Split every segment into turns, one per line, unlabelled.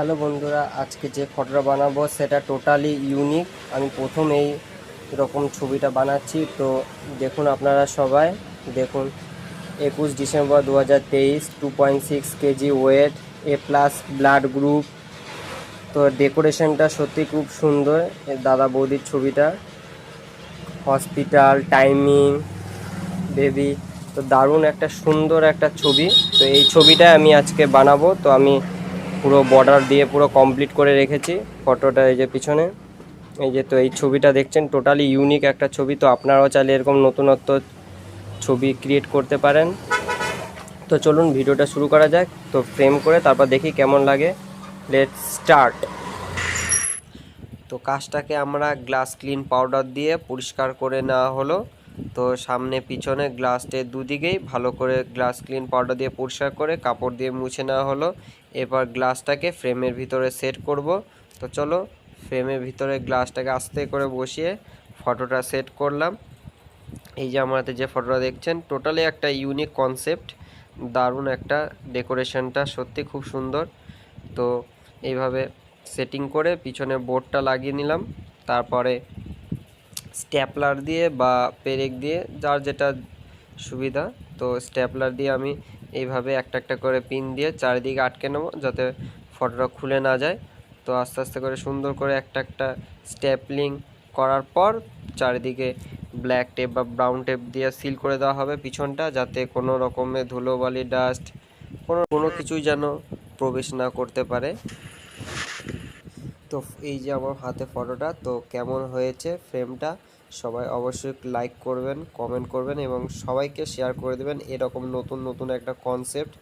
Hello বন্ধুরা, আজকে যে ফটোটা বানাবো সেটা টোটালি ইউনিক। আমি প্রথম এই রকম ছবিটা বানাচ্ছি। তো দেখুন আপনারা সবাই দেখুন, 21 December 2023, 2.6 KG weight, A+ blood group. তো ডেকোরেশনটা সত্যি খুব সুন্দর। দাদা বৌদির ছবিটা, হসপিটাল, টাইমিং, বেবি। তো দারুণ একটা সুন্দর একটা ছবি। তো এই ছবিটা আমি আজকে বানাবো। তো আমি পুরো বর্ডার দিয়ে পুরো কমপ্লিট করে রেখেছি ফটোটা। এই যে পিছনে এই যে, তো এই ছবিটা দেখছেন টোটালি ইউনিক একটা ছবি। তো আপনারাও চাইলে এরকম নতুনত্ব ছবি ক্রিয়েট করতে পারেন। তো চলুন ভিডিওটা শুরু করা যাক। তো ফ্রেম করে তারপর দেখি কেমন লাগে। Let's start. তো কাজটাকে আমরা গ্লাস ক্লিন পাউডার দিয়ে পরিষ্কার করে নেওয়া হলো। তো সামনে পিছনে গ্লাসের দুদিকেই ভালো করে গ্লাস ক্লিন পাউডার দিয়ে পরিষ্কার করে কাপড় দিয়ে মুছে নেওয়া হলো। এবার গ্লাসটাকে ফ্রেমের ভিতরে সেট করব। তো চলো ফ্রেমের ভিতরে গ্লাসটাকে আস্তে করে বসিয়ে ফটোটা সেট করলাম। এই যে আমার হাতে যে ফটোটা দেখছেন, টোটালি একটা ইউনিক কনসেপ্ট, দারুণ একটা ডেকোরেশনটা সত্যি খুব সুন্দর। তো এইভাবে সেটিং করে পিছনে বোর্ডটা লাগিয়ে নিলাম। তারপরে স্ট্যাপলার দিয়ে বা পেরেক দিয়ে, যার যেটা সুবিধা, তো স্ট্যাপলার দিয়ে আমি এইভাবে একটা একটা করে পিন দিয়ে চারিদিকে আটকে নেব যাতে ফটোটা খুলে না যায়। তো আস্তে আস্তে করে সুন্দর করে একটা একটা স্ট্যাপলিং করার পর চারিদিকে ব্ল্যাক টেপ বা ব্রাউন টেপ দিয়ে সিল করে দেওয়া হবে পিছনটা, যাতে কোনো রকমের ধুলোবালি, ডাস্ট, কোনো কিছুই যেন প্রবেশ না করতে পারে। তো এই যে আমার হাতে ফটোটা, তো কেমন হয়েছে ফ্রেমটা সবাই অবশ্যই লাইক করবেন, কমেন্ট করবেন এবং সবাইকে শেয়ার করে দেবেন। এরকম নতুন নতুন একটা কনসেপ্ট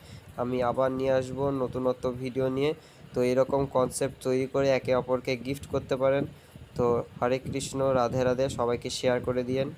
আমি আবার নিয়ে আসবো নতুনত্ব ভিডিও নিয়ে। তো এরকম কনসেপ্ট তৈরি করে একে অপরকে গিফট করতে পারেন। তো হরে কৃষ্ণ, রাধে রাধে, সবাইকে শেয়ার করে দিয়েন।